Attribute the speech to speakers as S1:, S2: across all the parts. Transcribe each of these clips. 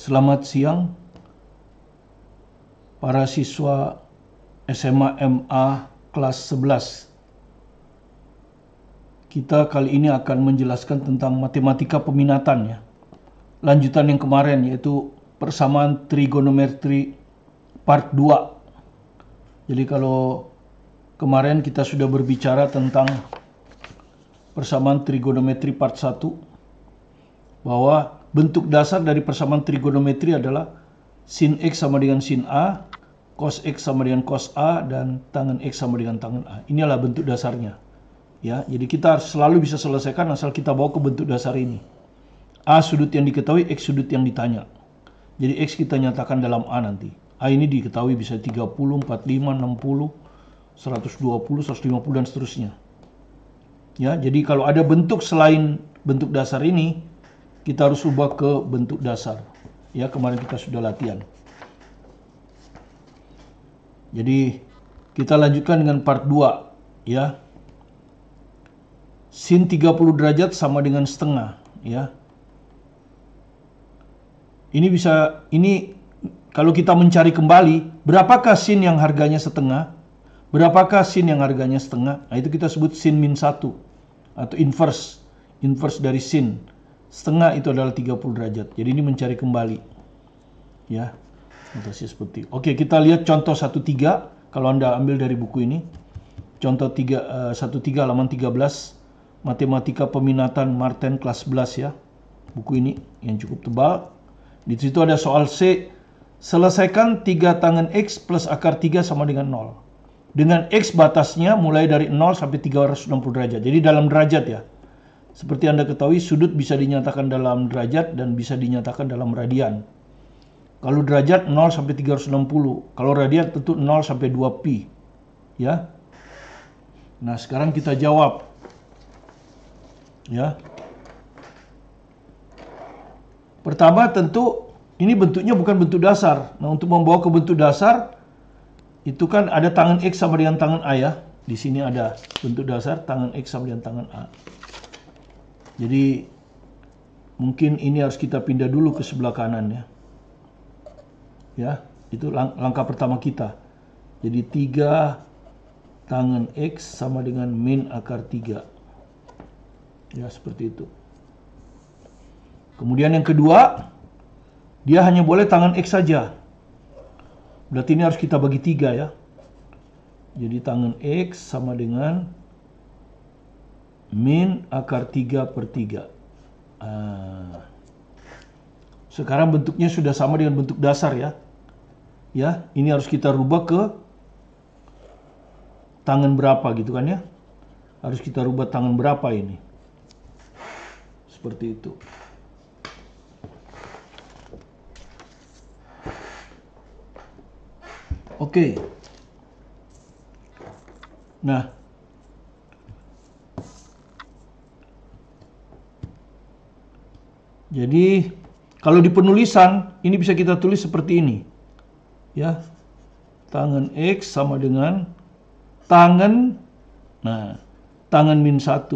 S1: Selamat siang para siswa SMA MA kelas 11. Kita kali ini akan menjelaskan tentang matematika peminatan ya. Lanjutan yang kemarin yaitu persamaan trigonometri part 2. Jadi kalau kemarin kita sudah berbicara tentang persamaan trigonometri part 1, bahwa bentuk dasar dari persamaan trigonometri adalah sin X sama dengan sin A, cos X sama dengan cos A, dan tangen X sama dengan tangen A. Inilah bentuk dasarnya. Ya, jadi kita selalu bisa selesaikan asal kita bawa ke bentuk dasar ini. A sudut yang diketahui, X sudut yang ditanya. Jadi X kita nyatakan dalam A nanti. A ini diketahui bisa 30, 45, 60, 120, 150 dan seterusnya. Ya, jadi kalau ada bentuk selain bentuk dasar ini, kita harus ubah ke bentuk dasar. Ya, kemarin kita sudah latihan. Jadi kita lanjutkan dengan part 2 ya. Sin 30 derajat sama dengan setengah ya. Ini kalau kita mencari kembali berapakah sin yang harganya setengah, berapakah sin yang harganya setengah. Nah, itu kita sebut sin min 1 atau inverse dari sin. Setengah itu adalah 30 derajat. Jadi ini mencari kembali. Ya. Notasi seperti. Oke, kita lihat contoh 1.3 kalau Anda ambil dari buku ini. Contoh 1.3 halaman 13. Matematika peminatan Martin kelas 11 ya. Buku ini yang cukup tebal. Di situ ada soal C. Selesaikan 3 tangen X plus akar 3 sama dengan 0. Dengan X batasnya mulai dari 0 sampai 360 derajat. Jadi dalam derajat ya. Seperti Anda ketahui, sudut bisa dinyatakan dalam derajat dan bisa dinyatakan dalam radian. Kalau derajat 0 sampai 360. Kalau radian tentu 0 sampai 2pi. Ya. Nah, sekarang kita jawab. Ya. Pertama tentu ini bentuknya bukan bentuk dasar. Nah, untuk membawa ke bentuk dasar itu kan ada tangan X sama dengan tangan A ya. Di sini ada bentuk dasar tangan X sama dengan tangan A. Jadi mungkin ini harus kita pindah dulu ke sebelah kanan ya. Ya, itu langkah pertama kita. Jadi 3 tangen X sama dengan min akar 3. Ya, seperti itu. Kemudian yang kedua, dia hanya boleh tangan X saja. Berarti ini harus kita bagi 3 ya. Jadi tangan X sama dengan min akar 3 per 3. Sekarang bentuknya sudah sama dengan bentuk dasar ya. Ya, ini harus kita rubah ke tangan berapa gitu kan ya. Harus kita rubah tangan berapa ini. Seperti itu. Oke. Nah, jadi kalau di penulisan ini bisa kita tulis seperti ini. Ya. Tangan X sama dengan tangan min 1.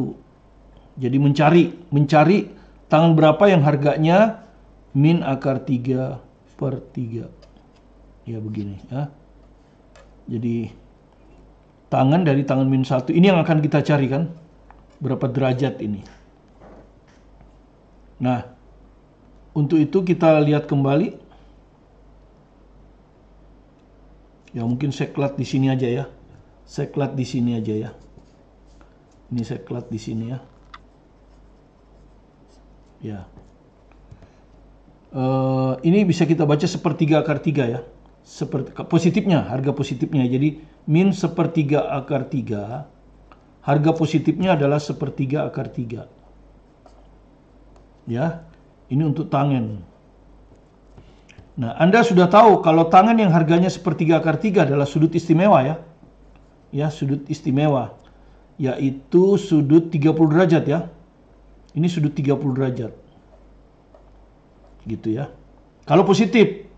S1: Jadi mencari tangan berapa yang harganya min akar 3 per 3. Ya begini ya. Jadi tangan dari tangan min 1 ini yang akan kita cari kan. Berapa derajat ini. Nah, untuk itu kita lihat kembali. Ya mungkin saya klat di sini aja ya. Saya klat di sini aja ya. Ini saya klat di sini ya. Ya. Ini bisa kita baca sepertiga akar 3 ya. Seperti positifnya, harga positifnya. Jadi min sepertiga akar 3. Harga positifnya adalah sepertiga akar 3. Ya. Ini untuk tangen. Nah, Anda sudah tahu kalau tangan yang harganya sepertiga akar 3 adalah sudut istimewa ya. Ya, sudut istimewa. Yaitu sudut 30 derajat ya. Ini sudut 30 derajat. Gitu ya. Kalau positif.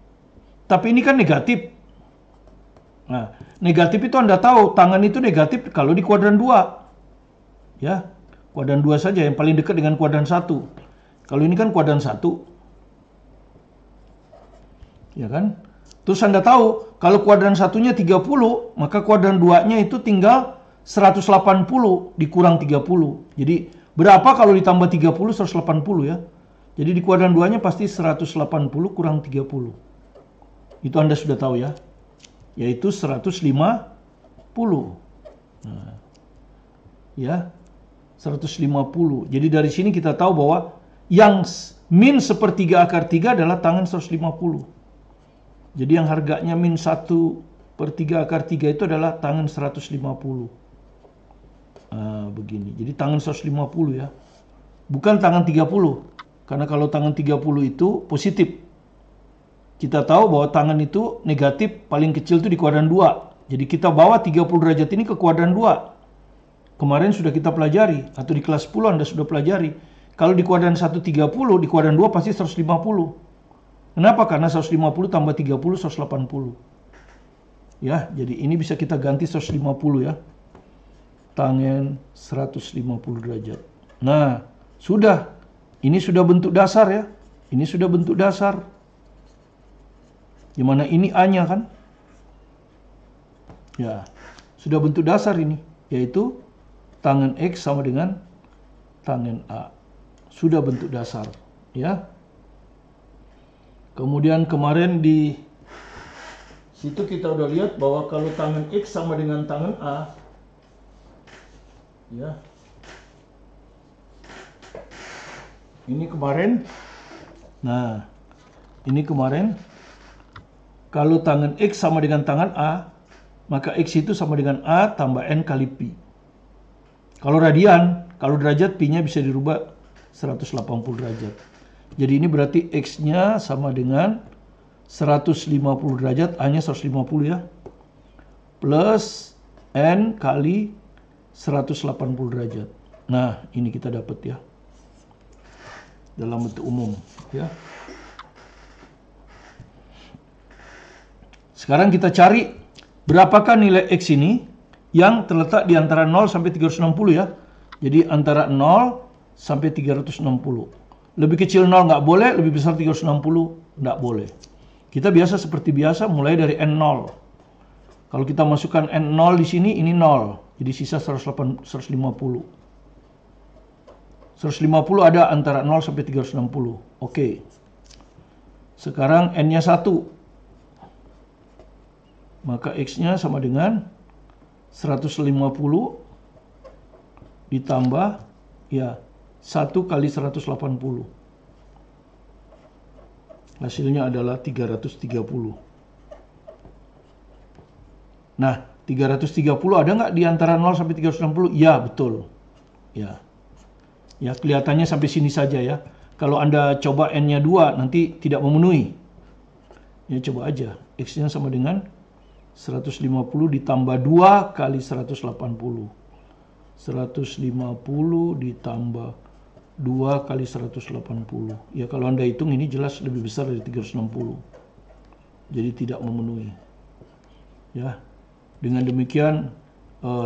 S1: Tapi ini kan negatif. Nah, negatif itu Anda tahu, tangan itu negatif kalau di kuadran 2. Ya, kuadran 2 saja yang paling dekat dengan kuadran 1. Kalau ini kan kuadran 1. Ya kan? Terus Anda tahu, kalau kuadran satunya 30, maka kuadran 2-nya itu tinggal 180 dikurang 30. Jadi, berapa kalau ditambah 30, 180 ya. Jadi di kuadran 2-nya pasti 180 kurang 30. Itu Anda sudah tahu ya. Yaitu 150. Nah, ya, 150. Jadi dari sini kita tahu bahwa yang min sepertiga akar 3 adalah tangen 150. Jadi yang harganya min 1/3 akar 3 itu adalah tangen 150. Begini. Jadi tangen 150 ya. Bukan tangen 30. Karena kalau tangen 30 itu positif. Kita tahu bahwa tangen itu negatif paling kecil itu di kuadran 2. Jadi kita bawa 30 derajat ini ke kuadran 2. Kemarin sudah kita pelajari. Atau di kelas 10 Anda sudah pelajari. Kalau di kuadran 1 30, di kuadran 2 pasti 150. Kenapa? Karena 150 tambah 30, 180. Ya, jadi ini bisa kita ganti 150 ya. Tangen 150 derajat. Nah, sudah. Ini sudah bentuk dasar ya. Ini sudah bentuk dasar. Dimana ini A-nya kan? Ya, sudah bentuk dasar ini. Yaitu tangen X sama dengan tangen A. Sudah bentuk dasar. Ya. Kemudian kemarin di situ kita udah lihat bahwa kalau tangen X sama dengan tangen A, ya, ini kemarin, nah, ini kemarin, kalau tangen X sama dengan tangan A, maka X itu sama dengan A tambah N kali Pi. Kalau radian, kalau derajat Pi-nya bisa dirubah 180 derajat. Jadi ini berarti X-nya sama dengan 150 derajat, A-nya 150 ya, plus N kali 180 derajat. Nah, ini kita dapat ya, dalam bentuk umum ya. Sekarang kita cari berapakah nilai X ini yang terletak di antara 0 sampai 360 ya. Jadi antara 0 sampai 360. Lebih kecil 0 nggak boleh, lebih besar 360 nggak boleh. Kita biasa seperti biasa mulai dari N0. Kalau kita masukkan N0 di sini, ini 0. Jadi sisa 150. 150 ada antara 0 sampai 360. Oke. Sekarang N-nya 1. Maka X-nya sama dengan 150 ditambah ya 1 kali 180. Hasilnya adalah 330. Nah, 330 ada nggak di antara 0 sampai 360? Ya, betul. Ya. Ya, kelihatannya sampai sini saja ya. Kalau Anda coba N-nya 2, nanti tidak memenuhi. Ya, coba aja. X-nya sama dengan 150 ditambah 2 kali 180. 150 ditambah 2 kali 180. Ya, kalau Anda hitung ini jelas lebih besar dari 360. Jadi tidak memenuhi. Ya. Dengan demikian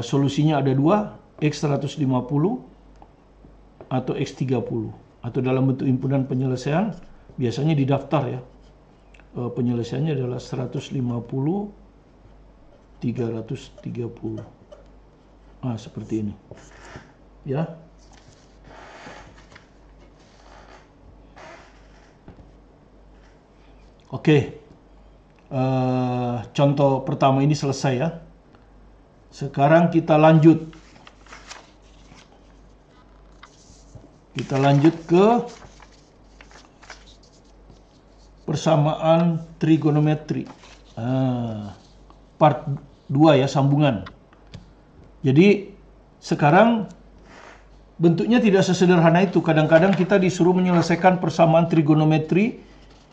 S1: solusinya ada 2, X 150 atau X 30. Atau dalam bentuk himpunan penyelesaian biasanya di daftar ya. Penyelesaiannya adalah 150 330. Seperti ini. Ya. Oke. Contoh pertama ini selesai ya. Sekarang kita lanjut. Kita lanjut ke persamaan trigonometri. Part 2 ya, sambungan. Jadi sekarang bentuknya tidak sesederhana itu. Kadang-kadang kita disuruh menyelesaikan persamaan trigonometri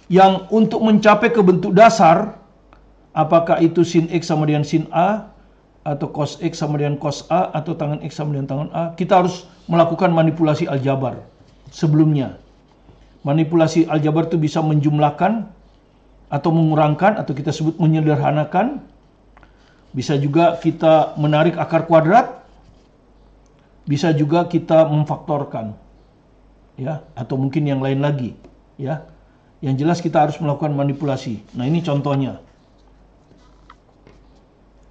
S1: yang untuk mencapai ke bentuk dasar, apakah itu sin X sama dengan sin A, atau cos X sama dengan cos A, atau tangan X sama dengan tangan A, kita harus melakukan manipulasi aljabar sebelumnya. Manipulasi aljabar itu bisa menjumlahkan atau mengurangkan, atau kita sebut menyederhanakan. Bisa juga kita menarik akar kuadrat, bisa juga kita memfaktorkan, ya, atau mungkin yang lain lagi, ya. Yang jelas kita harus melakukan manipulasi. Nah, ini contohnya.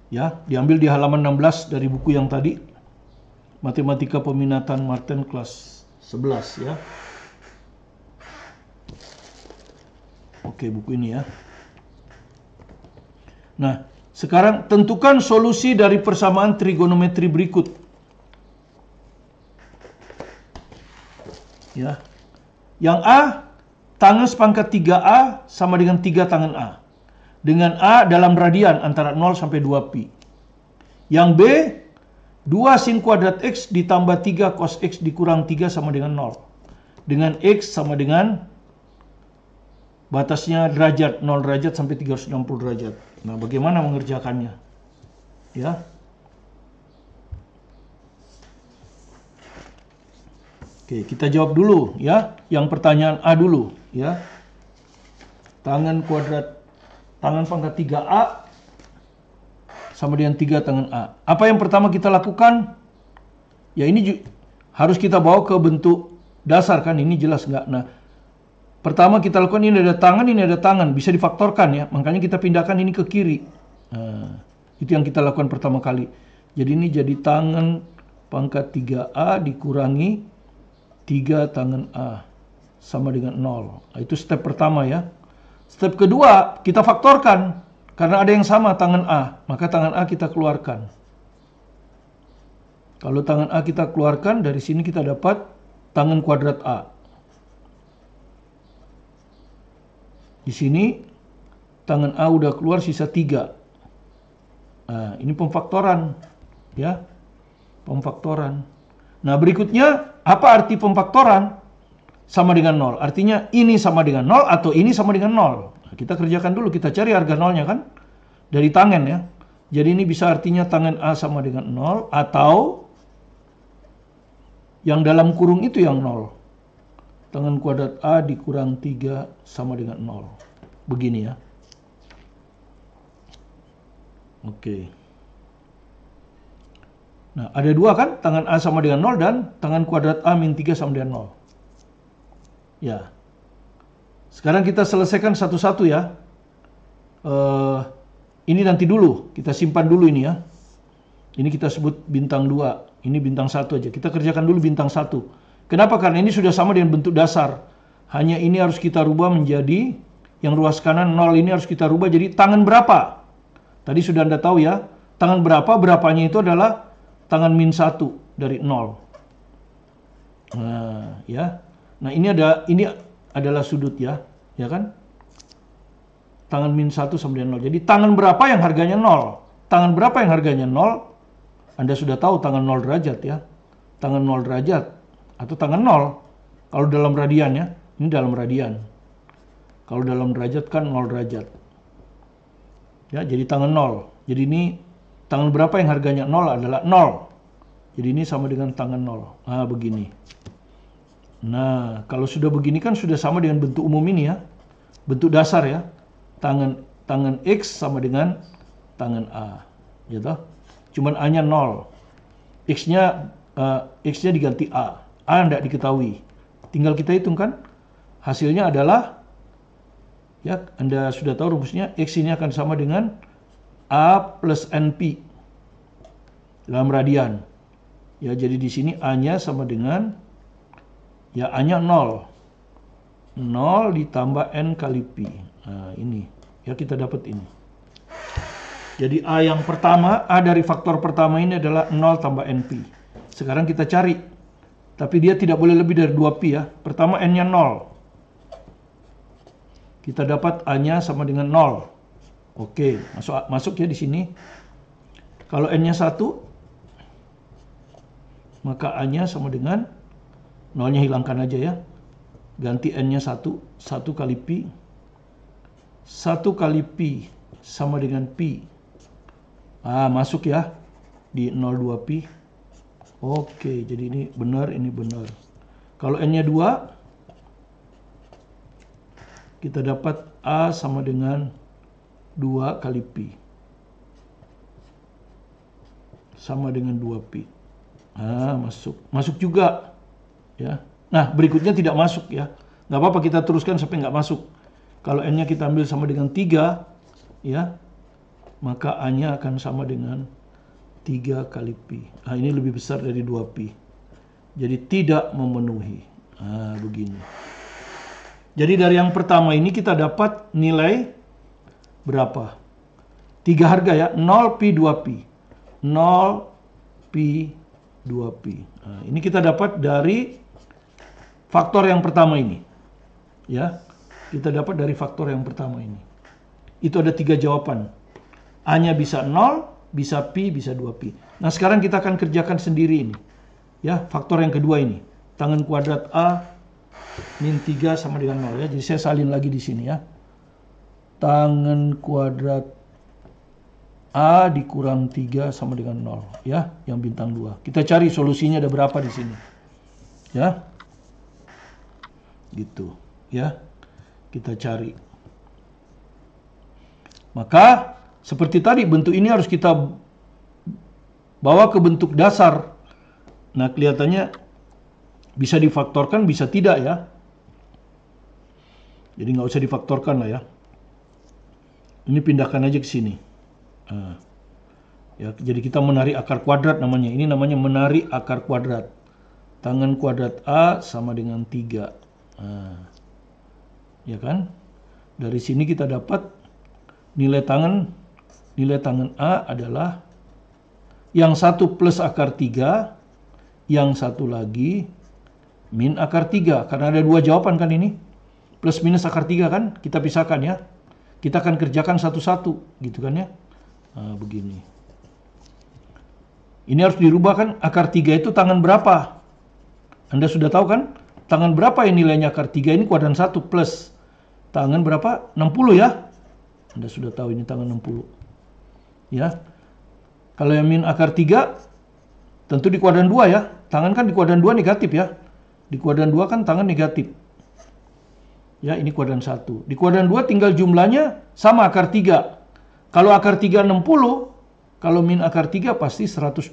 S1: Ya, diambil di halaman 16 dari buku yang tadi. Matematika Peminatan Martin kelas 11 ya. Oke, buku ini ya. Nah, sekarang tentukan solusi dari persamaan trigonometri berikut. Ya. Yang A, tangen sepangkat 3A sama dengan 3 tangen A. Dengan A dalam radian antara 0 sampai 2pi. Yang B, 2 sin kuadrat X ditambah 3 cos X dikurang 3 sama dengan 0. Dengan X sama dengan batasnya derajat, 0 derajat sampai 360 derajat. Nah, bagaimana mengerjakannya? Ya. Oke, kita jawab dulu ya. Yang pertanyaan A dulu ya. Tangen pangkat 3A sama dengan 3 tangen A. Apa yang pertama kita lakukan? Ya, ini harus kita bawa ke bentuk dasar kan, ini jelas nggak? Nah, pertama kita lakukan ini ada tangan, bisa difaktorkan ya. Makanya kita pindahkan ini ke kiri. Nah, itu yang kita lakukan pertama kali. Jadi ini jadi tangen pangkat 3A dikurangi 3 tangen A sama dengan 0. Nah, itu step pertama ya. Step kedua, kita faktorkan. Karena ada yang sama tangan A, maka tangan A kita keluarkan. Kalau tangan A kita keluarkan, dari sini kita dapat tangan kuadrat A. Di sini, tangan A udah keluar sisa 3. Nah, ini pemfaktoran. Ya, pemfaktoran. Nah, berikutnya, apa arti pemfaktoran? Sama dengan 0. Artinya ini sama dengan 0 atau ini sama dengan 0. Nah, kita kerjakan dulu, kita cari harga 0-nya kan. Dari tangen ya. Jadi ini bisa artinya tangen A sama dengan 0 atau yang dalam kurung itu yang 0. Tangen kuadrat A dikurang 3 sama dengan 0. Begini ya. Oke. Nah, ada dua kan? Tangan A sama dengan 0 dan tangan kuadrat A min 3 sama dengan 0. Ya. Sekarang kita selesaikan satu-satu ya. Ini nanti dulu. Kita simpan dulu ini ya. Ini kita sebut bintang 2. Ini bintang 1 aja. Kita kerjakan dulu bintang 1. Kenapa? Karena ini sudah sama dengan bentuk dasar. Hanya ini harus kita rubah menjadi yang ruas kanan 0 ini harus kita rubah jadi tangan berapa. Tadi sudah Anda tahu ya. Tangan berapa, berapanya itu adalah tangan min 1 dari 0. Nah, ya. Nah, ini adalah sudut ya. Ya kan? Tangan min 1 sama dengan 0. Jadi tangan berapa yang harganya 0? Tangan berapa yang harganya 0? Anda sudah tahu tangan 0 derajat ya. Tangan 0 derajat atau tangan 0. Kalau dalam radian ya. Ini dalam radian. Kalau dalam derajat kan 0 derajat. Ya, jadi tangan 0. Jadi ini tangan berapa yang harganya 0 adalah 0. Jadi ini sama dengan tangan 0. Nah, begini. Nah, kalau sudah begini kan sudah sama dengan bentuk umum ini ya. Bentuk dasar ya. Tangan X sama dengan tangan A. Gitu. Cuman A-nya 0. X-nya diganti A. A tidak diketahui. Tinggal kita hitung kan. Hasilnya adalah, ya Anda sudah tahu rumusnya, X ini akan sama dengan A plus NP. Dalam radian. Ya, jadi di sini A-nya sama dengan, ya A-nya 0. 0 ditambah N kali Pi. Nah, ini. Ya, kita dapat ini. Jadi A yang pertama, A dari faktor pertama ini adalah 0 tambah NP. Sekarang kita cari. Tapi dia tidak boleh lebih dari 2pi ya. Pertama N-nya 0. Kita dapat A-nya sama dengan 0. Oke, masuk ya di sini. Kalau N-nya 1, maka A-nya sama dengan 0-nya hilangkan aja ya. Ganti N-nya 1 kali Pi. 1 kali Pi sama dengan Pi. Masuk ya di 0,2 Pi. Oke, jadi ini benar, ini benar. Kalau N-nya 2, kita dapat A sama dengan 2 kali Pi. Sama dengan 2 Pi. Masuk. Masuk juga. Ya. Nah, berikutnya tidak masuk ya. Nggak apa-apa kita teruskan sampai nggak masuk. Kalau N-nya kita ambil sama dengan 3, ya, maka A-nya akan sama dengan 3 kali pi. Nah, ini lebih besar dari 2 pi. Jadi tidak memenuhi. Nah, begini. Jadi dari yang pertama ini kita dapat nilai berapa? 3 harga ya, 0 pi 2 pi. 0 pi 2 pi. Nah, ini kita dapat dari faktor yang pertama ini. Ya, kita dapat dari faktor yang pertama ini. Itu ada 3 jawaban. A-nya bisa 0, bisa pi, bisa 2 pi. Nah, sekarang kita akan kerjakan sendiri ini. Ya, faktor yang kedua ini. Tangen kuadrat A min 3 sama dengan 0 ya. Jadi saya salin lagi di sini ya. Tangen kuadrat A dikurang 3 sama dengan 0 ya, yang bintang 2. Kita cari solusinya ada berapa di sini. Ya. Gitu, ya. Kita cari. Maka seperti tadi bentuk ini harus kita bawa ke bentuk dasar. Nah, kelihatannya bisa difaktorkan, bisa tidak ya. Jadi nggak usah difaktorkan lah ya. Ini pindahkan aja ke sini. Nah, ya, jadi kita menarik akar kuadrat namanya. Ini namanya menarik akar kuadrat. Tangen kuadrat A sama dengan 3. Nah, ya kan? Dari sini kita dapat nilai tangen A adalah yang satu plus akar 3, yang satu lagi min akar 3. Karena ada 2 jawaban kan ini. Plus minus akar 3 kan? Kita pisahkan ya. Kita akan kerjakan satu-satu gitu kan ya. Nah, begini. Ini harus dirubah kan, akar 3 itu tangan berapa? Anda sudah tahu kan? Tangan berapa yang nilainya akar 3 ini kuadran 1 plus. Tangan berapa? 60 ya? Anda sudah tahu ini tangan 60. Ya. Kalau yang min akar 3, tentu di kuadran 2 ya. Tangan kan di kuadran 2 negatif ya. Di kuadran 2 kan tangan negatif. Ya, ini kuadran 1. Di kuadran 2 tinggal jumlahnya sama akar 3. Kalau akar 3 60, kalau min akar 3 pasti 120.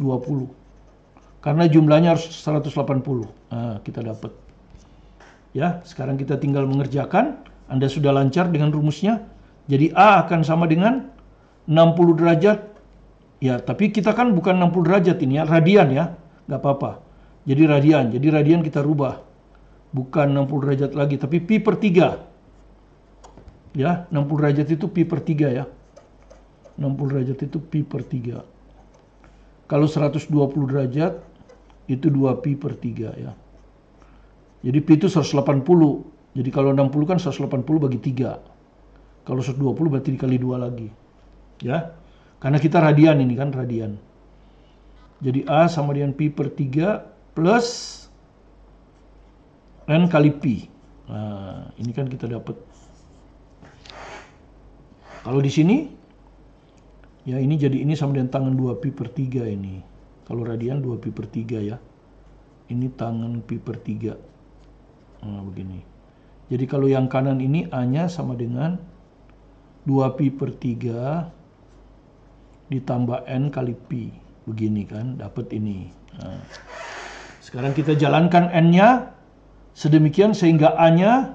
S1: Karena jumlahnya harus 180. Nah, kita dapat. Ya, sekarang kita tinggal mengerjakan. Anda sudah lancar dengan rumusnya. Jadi A akan sama dengan 60 derajat. Ya, tapi kita kan bukan 60 derajat ini ya, radian ya. Nggak apa-apa. Jadi radian kita rubah. Bukan 60 derajat lagi, tapi pi per 3. Ya, 60 derajat itu pi per 3 ya. 60 derajat itu pi per 3. Kalau 120 derajat itu 2 pi per 3 ya. Jadi pi itu 180. Jadi kalau 60 kan 180 bagi 3. Kalau 120 berarti dikali 2 lagi. Ya. Karena kita radian ini kan, radian. Jadi A sama dengan pi per 3 plus N kali pi. Nah, ini kan kita dapat. Kalau di sini ya, ini jadi ini sama dengan tangan 2 pi per 3 ini. Kalau radian 2 pi per 3 ya. Ini tangan pi per 3. Nah, begini. Jadi kalau yang kanan ini A-nya sama dengan 2 pi per 3 ditambah N kali pi. Begini kan, dapat ini. Nah, sekarang kita jalankan N-nya sedemikian sehingga A-nya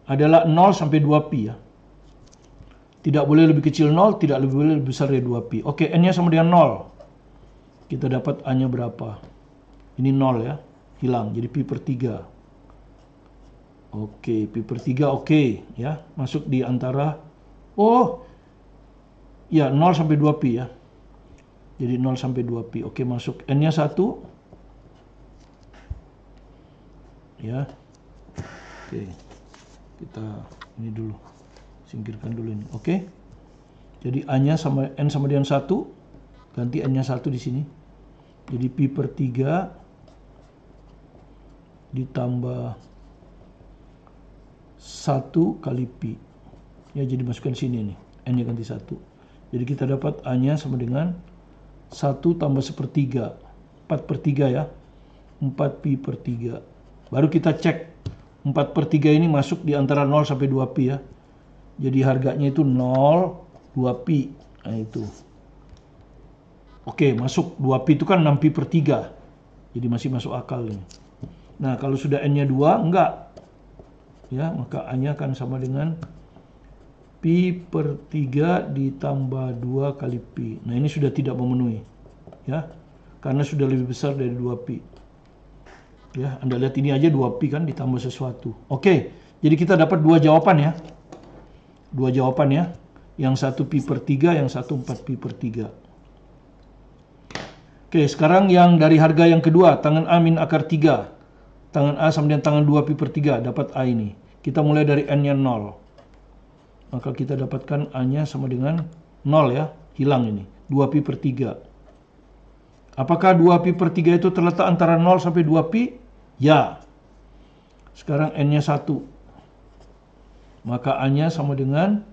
S1: adalah 0 sampai 2 pi ya. Tidak boleh lebih kecil 0, tidak boleh lebih besar dari 2pi. Oke, N-nya sama dengan 0. Kita dapat A-nya berapa? Ini 0 ya, hilang. Jadi pi per 3. Oke, pi per 3 oke. Ya, masuk di antara, oh, ya 0 sampai 2pi ya. Jadi 0 sampai 2pi. Oke, masuk. N-nya 1. Ya. Oke, kita ini dulu. Singkirkan dulu ini. Oke. Jadi A-nya sama N sama dengan 1. Ganti N-nya 1 di sini. Jadi pi per 3 ditambah 1 kali pi. Ya, jadi masukkan sini nih. N-nya ganti 1. Jadi kita dapat A-nya sama dengan 1 tambah 1/3. 4 per 3 ya. 4 pi per 3. Baru kita cek. 4 per 3 ini masuk di antara 0 sampai 2 pi ya. Jadi harganya itu 0, 2 pi. Nah itu. Oke, masuk 2 pi itu kan 6 pi per 3. Jadi masih masuk akal ini. Nah, kalau sudah N-nya 2, enggak. Ya, maka A-nya akan sama dengan pi per 3 ditambah 2 kali pi. Nah, ini sudah tidak memenuhi. Ya, karena sudah lebih besar dari 2 pi. Ya, Anda lihat ini aja 2 pi kan ditambah sesuatu. Oke, jadi kita dapat dua jawaban ya. Dua jawaban ya. Yang satu pi per 3, yang satu 4 pi per 3. Oke, sekarang yang dari harga yang kedua, tangan A min akar 3. Tangan A sama dengan tangan 2 pi per 3, dapat A ini. Kita mulai dari N-nya 0. Maka kita dapatkan A-nya sama dengan 0 ya. Hilang ini, 2 pi per 3. Apakah 2 pi per 3 itu terletak antara 0 sampai 2 pi? Ya. Sekarang N-nya 1. Maka A-nya sama dengan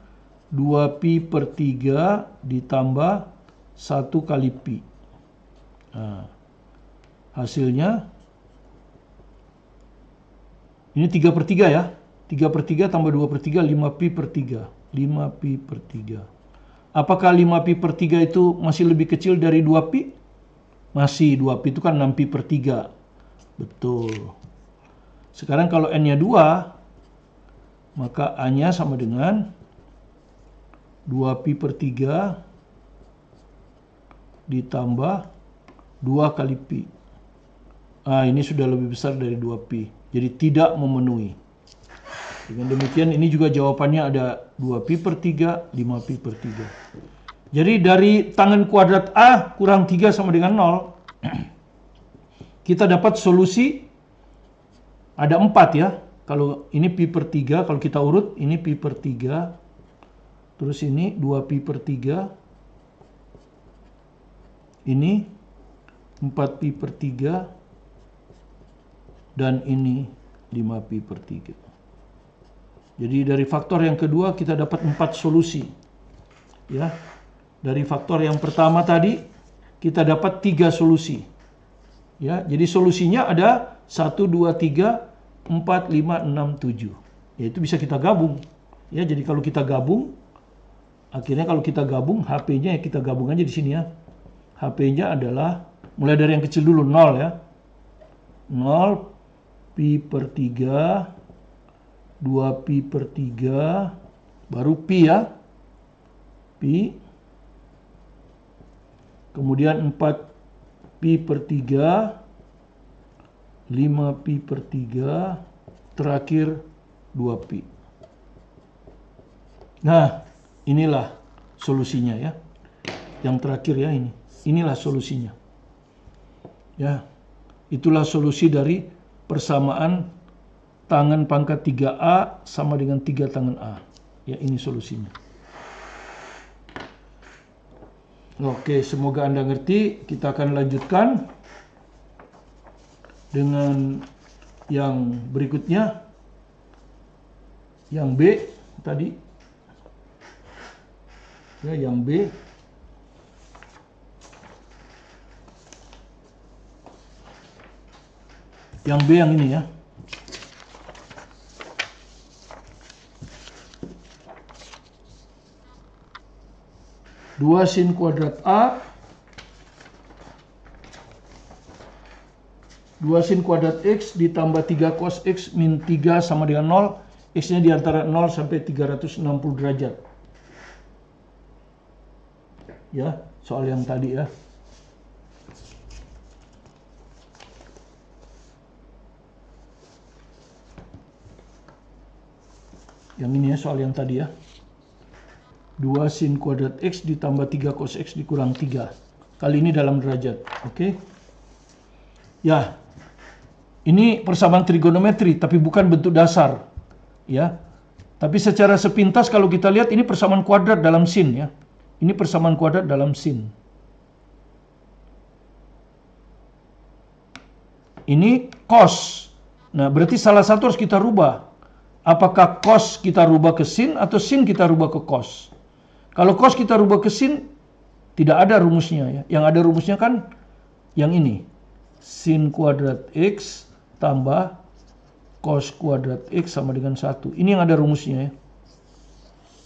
S1: 2 pi per 3 ditambah 1 kali pi. Nah, hasilnya ini 3 per 3 ya. 3 per 3 tambah 2 per 3, 5 pi per 3. 5 pi per 3. Apakah 5 pi per 3 itu masih lebih kecil dari 2 pi? Masih, 2 pi itu kan 6 pi per 3. Betul. Sekarang kalau N-nya 2, maka A-nya sama dengan 2 pi per 3 ditambah 2 kali pi. Ini sudah lebih besar dari 2 pi. Jadi tidak memenuhi. Dengan demikian ini juga jawabannya ada 2 pi per 3, 5 pi per 3. Jadi dari tangan kuadrat A kurang 3 sama dengan 0. Kita dapat solusi ada 4 ya. Kalau ini pi per 3, kalau kita urut ini pi per 3. Terus ini 2 pi per 3. Ini 4 pi per 3. Dan ini 5 pi per 3. Jadi dari faktor yang kedua kita dapat 4 solusi. Ya. Dari faktor yang pertama tadi kita dapat 3 solusi. Ya, jadi solusinya ada 1 2 3 4 5 6 7. Yaitu bisa kita gabung. Ya, jadi kalau kita gabung, akhirnya kalau kita gabung HP-nya ya kita gabung aja di sini ya. HP-nya adalah mulai dari yang kecil dulu 0 ya. 0 pi per 3, 2 pi per 3, baru pi ya. Pi. Kemudian 4 pi per 3, 5 pi per 3, terakhir 2 pi. Nah, inilah solusinya ya. Yang terakhir ya ini. Inilah solusinya. Ya. Itulah solusi dari persamaan tangan pangkat 3A sama dengan 3 tangan A. Ya, ini solusinya. Oke, semoga Anda ngerti. Kita akan lanjutkan dengan yang berikutnya. Yang B tadi. Ya, yang B. Yang B yang ini ya. Dua sin kuadrat A, 2 sin kuadrat X ditambah 3 cos X min 3 sama dengan 0. X-nya di antara 0 sampai 360 derajat. Ya, soal yang tadi ya. Yang ini ya, soal yang tadi ya. 2 sin kuadrat X ditambah 3 cos X dikurang 3. Kali ini dalam derajat. Oke. Ya. Ini persamaan trigonometri tapi bukan bentuk dasar. Ya. Tapi secara sepintas kalau kita lihat ini persamaan kuadrat dalam sin ya. Ini persamaan kuadrat dalam sin. Ini cos. Nah, berarti salah satu harus kita rubah. Apakah cos kita rubah ke sin atau sin kita rubah ke cos? Kalau cos kita rubah ke sin, tidak ada rumusnya ya. Yang ada rumusnya kan yang ini. Sin kuadrat X tambah cos kuadrat X sama dengan 1. Ini yang ada rumusnya ya.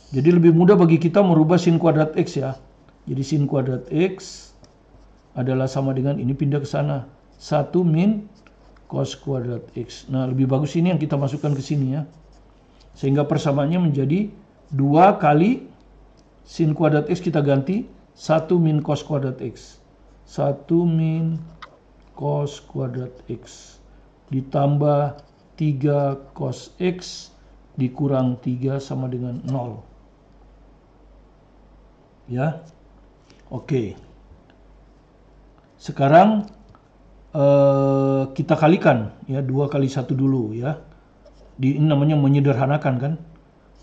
S1: Jadi lebih mudah bagi kita merubah sin kuadrat X ya. Jadi sin kuadrat X adalah sama dengan ini pindah ke sana. 1 min cos kuadrat X. Nah, lebih bagus ini yang kita masukkan ke sini ya. Sehingga persamaannya menjadi 2 kali sin kuadrat X kita ganti 1 min cos kuadrat X. 1 min cos kuadrat X ditambah 3 cos X dikurang 3 sama dengan 0. Ya. Oke. Sekarang kita kalikan ya, 2 kali 1 dulu ya. Ini namanya menyederhanakan kan.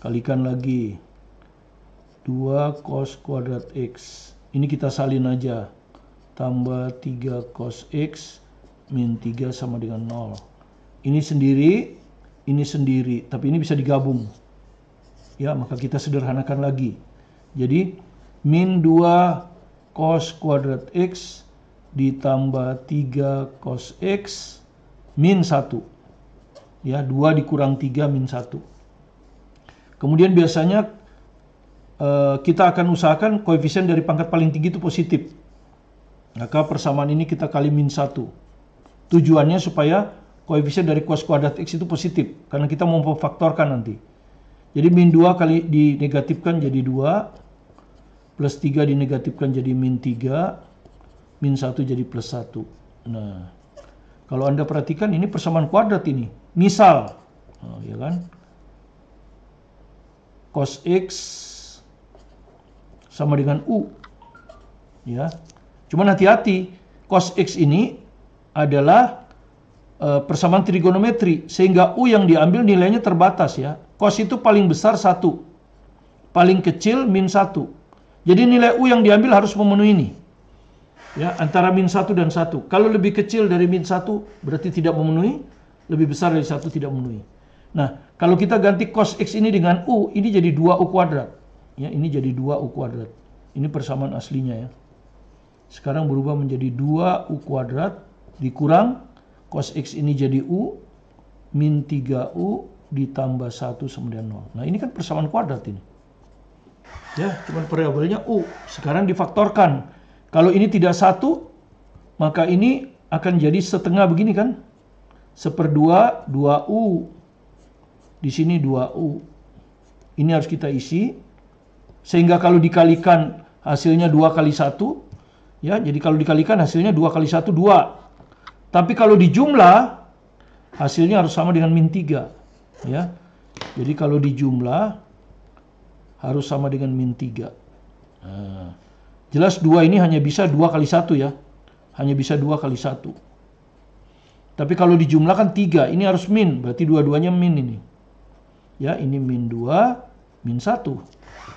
S1: Kalikan lagi 2 cos kuadrat X. Ini kita salin aja. Tambah 3 cos X min 3 sama dengan 0. Ini sendiri, tapi ini bisa digabung. Ya, maka kita sederhanakan lagi. Jadi min 2 cos kuadrat X ditambah 3 cos X min 1. Ya, 2 dikurang 3 min 1. Kemudian biasanya kita akan usahakan koefisien dari pangkat paling tinggi itu positif. Maka persamaan ini kita kali min 1. Tujuannya supaya koefisien dari cos kuadrat X itu positif. Karena kita mau memfaktorkan nanti. Jadi min 2 kali dinegatifkan jadi 2. Plus 3 dinegatifkan jadi min 3. Min 1 jadi plus 1. Nah, kalau Anda perhatikan ini persamaan kuadrat ini. Misal, ya kan? Cos X sama dengan U. Ya. Cuman hati-hati, cos X ini adalah persamaan trigonometri, sehingga U yang diambil nilainya terbatas ya. Cos itu paling besar 1, paling kecil min 1. Jadi nilai U yang diambil harus memenuhi ini. Ya, antara min 1 dan 1. Kalau lebih kecil dari min 1 berarti tidak memenuhi, lebih besar dari 1 tidak memenuhi. Nah, kalau kita ganti cos X ini dengan U, ini jadi 2U kuadrat. Ya, ini jadi 2U kuadrat. Ini persamaan aslinya ya. Sekarang berubah menjadi 2U kuadrat dikurang cos X ini jadi U min 3U ditambah 1 sama dengan 0. Nah, ini kan persamaan kuadrat ini. Ya, cuma variabelnya U. Sekarang difaktorkan. Kalau ini tidak 1, maka ini akan jadi setengah begini kan? 1/2, 2U. Di sini 2U. Ini harus kita isi. Sehingga kalau dikalikan hasilnya 2 kali 1. Ya, jadi kalau dikalikan hasilnya 2 kali 1, 2. Tapi kalau dijumlah, hasilnya harus sama dengan min 3. Ya. Jadi kalau dijumlah, harus sama dengan min 3. Nah, jelas 2 ini hanya bisa 2 kali 1 ya. Hanya bisa 2 kali 1. Tapi kalau dijumlahkan 3, ini harus min. Berarti dua-duanya min ini. Ya, ini min 2, min 1.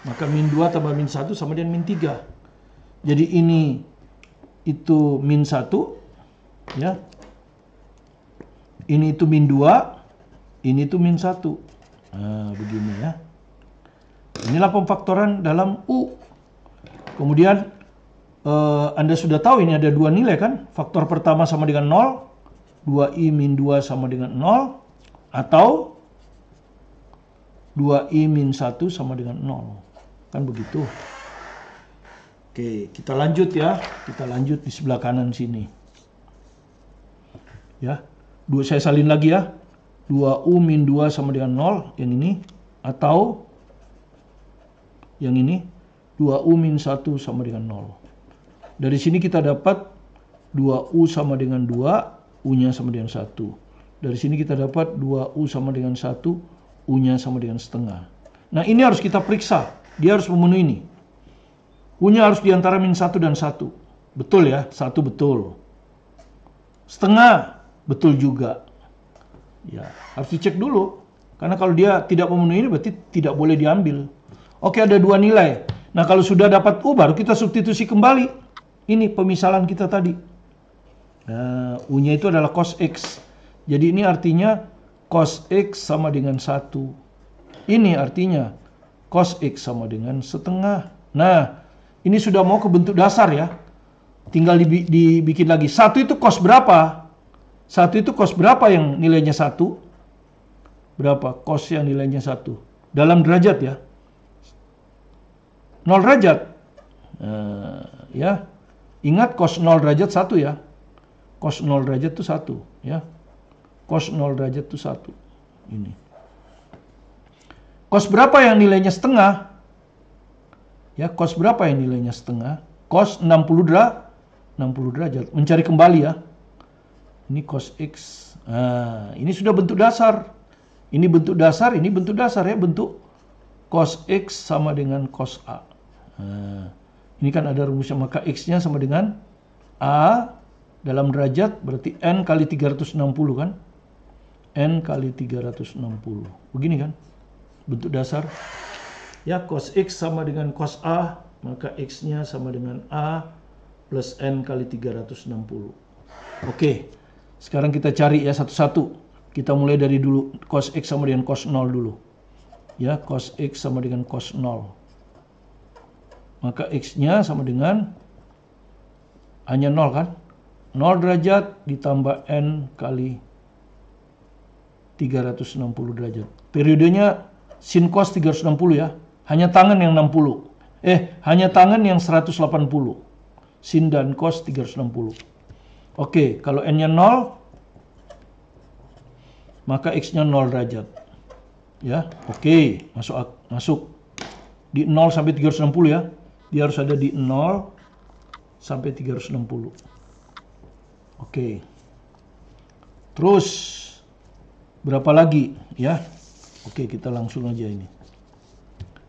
S1: Maka min 2 tambah min 1 sama dengan min 3. Jadi ini itu min 1. Ya. Ini itu min 2. Ini itu min 1. Nah, begini ya. Inilah pemfaktoran dalam U. Kemudian Anda sudah tahu ini ada 2 nilai kan? Faktor pertama sama dengan 0. 2i min 2 sama dengan 0. Atau 2i min 1 sama dengan 0. Kan begitu. Oke, kita lanjut ya. Kita lanjut di sebelah kanan sini. Ya. Saya salin lagi ya. 2u min 2 sama dengan 0. Yang ini. Atau yang ini. 2u min 1 sama dengan 0. Dari sini kita dapat 2u sama dengan 2. U-nya sama dengan 1. Dari sini kita dapat 2u sama dengan 1. U-nya sama dengan setengah. Nah, ini harus kita periksa. Dia harus memenuhi ini. U-nya harus diantara min 1 dan 1. Betul ya? 1 betul. Setengah betul juga. Ya, harus dicek dulu. Karena kalau dia tidak memenuhi ini berarti tidak boleh diambil. Oke, ada 2 nilai. Nah, kalau sudah dapat U baru kita substitusi kembali. Ini pemisalan kita tadi. Nah, U-nya itu adalah cos X. Jadi ini artinya cos X sama dengan 1. Ini artinya cos X sama dengan setengah. Nah, ini sudah mau ke bentuk dasar ya. Tinggal dibikin lagi. 1 itu cos berapa? 1 itu cos berapa yang nilainya 1? Berapa cos yang nilainya 1? Dalam derajat ya. 0 derajat. Ya. Ingat cos 0 derajat 1 ya. Cos 0 derajat itu 1 ya. Cos 0 derajat itu 1. Ini. Cos berapa yang nilainya setengah? Ya, cos berapa yang nilainya setengah? Cos 60 derajat. Mencari kembali ya. Ini cos X. Nah, ini sudah bentuk dasar. Ini bentuk dasar, ini bentuk dasar ya. Bentuk cos X sama dengan cos A. Nah, ini kan ada rumusnya. Maka X-nya sama dengan A dalam derajat. Berarti N kali 360 kan. N kali 360. Begini kan. Bentuk dasar. Ya, cos X sama dengan cos A. Maka X-nya sama dengan A plus N kali 360. Oke. Sekarang kita cari ya satu-satu. Kita mulai dari dulu. Cos X sama dengan cos 0 dulu. Ya, cos X sama dengan cos 0. Maka X-nya sama dengan hanya 0 kan? 0 derajat ditambah N kali 360 derajat. Periodenya sin cos 360 ya. Hanya tangan yang 60. Hanya tangan yang 180. Sin dan cos 360. Oke, kalau N-nya 0, maka X-nya 0 derajat. Ya, oke, masuk. Di 0 sampai 360 ya. Dia harus ada di 0 sampai 360. Oke. Terus berapa lagi ya? Oke, kita langsung aja ini.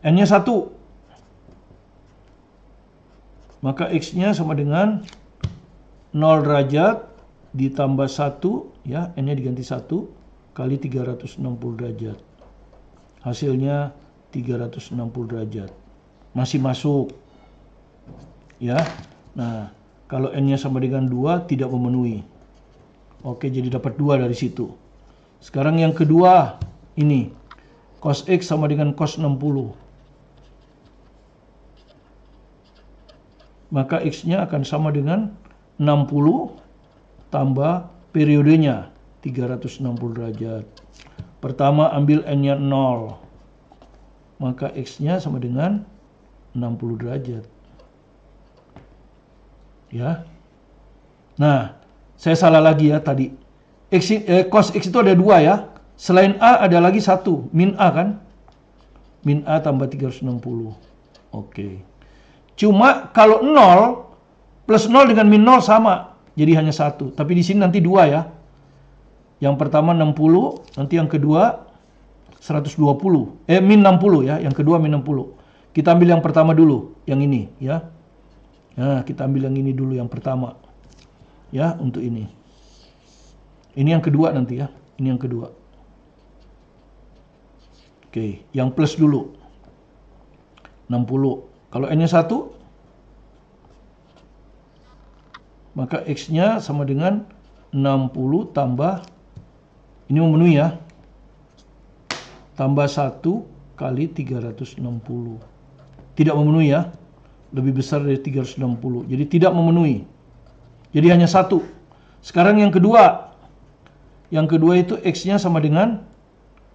S1: N-nya 1. Maka X-nya sama dengan 0 derajat ditambah 1 ya, N-nya diganti 1 kali 360 derajat. Hasilnya 360 derajat. Masih masuk. Ya. Nah, kalau N-nya sama dengan 2 tidak memenuhi. Oke, jadi dapat 2 dari situ. Sekarang yang kedua ini. Cos X sama dengan cos 60. Maka X-nya akan sama dengan 60 tambah periodenya 360 derajat. Pertama ambil N-nya 0. Maka X-nya sama dengan 60 derajat. Ya. Nah, saya salah lagi ya tadi. Cos X itu ada 2 ya. Selain A ada lagi 1. Min A kan. Min A tambah 360. Oke. Cuma kalau 0 plus 0 dengan min 0 sama. Jadi hanya 1. Tapi di sini nanti 2 ya. Yang pertama 60. Nanti yang kedua 120. Min 60 ya. Yang kedua min 60. Kita ambil yang pertama dulu. Yang ini ya. Nah, kita ambil yang ini dulu. Yang pertama. Ya, untuk ini. Ini yang kedua nanti ya. Ini yang kedua. Oke. Yang plus dulu. 60. Kalau N-nya 1, maka X-nya sama dengan 60 tambah, ini memenuhi ya, tambah 1 kali 360. Tidak memenuhi ya, lebih besar dari 360. Jadi tidak memenuhi. Jadi hanya 1. Sekarang yang kedua. Yang kedua itu X-nya sama dengan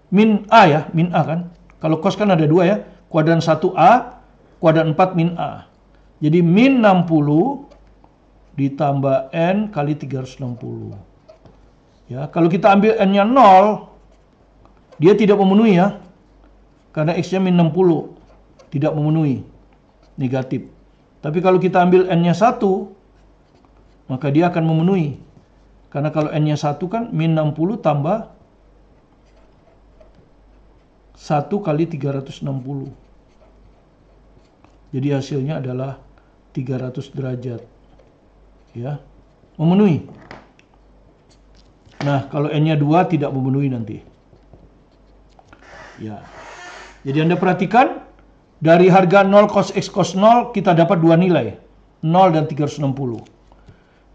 S1: min A ya, min A kan. Kalau cos kan ada 2 ya, kuadran 1A, kuadran 4 min A. Jadi min 60 ditambah N kali 360. Ya, kalau kita ambil N-nya 0, dia tidak memenuhi ya. Karena X-nya min 60. Tidak memenuhi. Negatif. Tapi kalau kita ambil N-nya 1, maka dia akan memenuhi. Karena kalau N-nya 1 kan min 60 tambah 1 kali 360. Jadi hasilnya adalah 300 derajat. Ya. Memenuhi. Nah, kalau N-nya 2 tidak memenuhi nanti. Ya. Jadi Anda perhatikan, dari harga 0 cos X cos 0 kita dapat 2 nilai. 0 dan 360.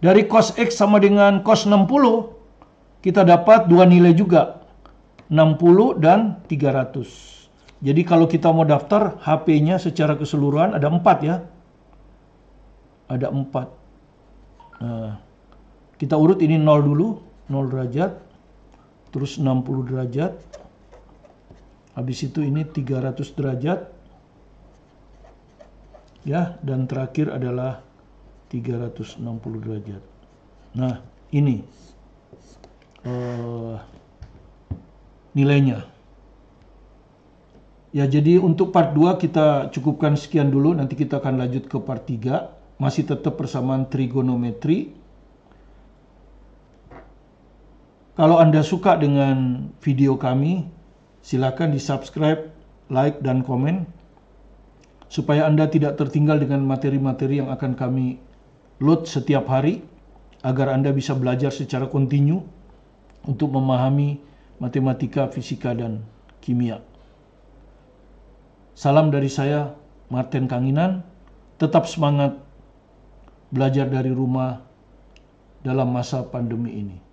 S1: Dari cos X sama dengan cos 60, kita dapat 2 nilai juga. 60 dan 300. Jadi kalau kita mau daftar, HP-nya secara keseluruhan ada 4 ya. Ada 4. Nah, kita urut ini 0 dulu. 0 derajat. Terus 60 derajat. Habis itu ini 300 derajat. Ya, dan terakhir adalah 360 derajat. Nah, ini nilainya. Ya, jadi untuk part 2 kita cukupkan sekian dulu. Nanti kita akan lanjut ke part 3. Masih tetap persamaan trigonometri. Kalau Anda suka dengan video kami, silakan di-subscribe, like, dan komen. Supaya Anda tidak tertinggal dengan materi-materi yang akan kami load setiap hari. Agar Anda bisa belajar secara kontinu untuk memahami matematika, fisika, dan kimia. Salam dari saya, Martin Kanginan. Tetap semangat belajar dari rumah dalam masa pandemi ini.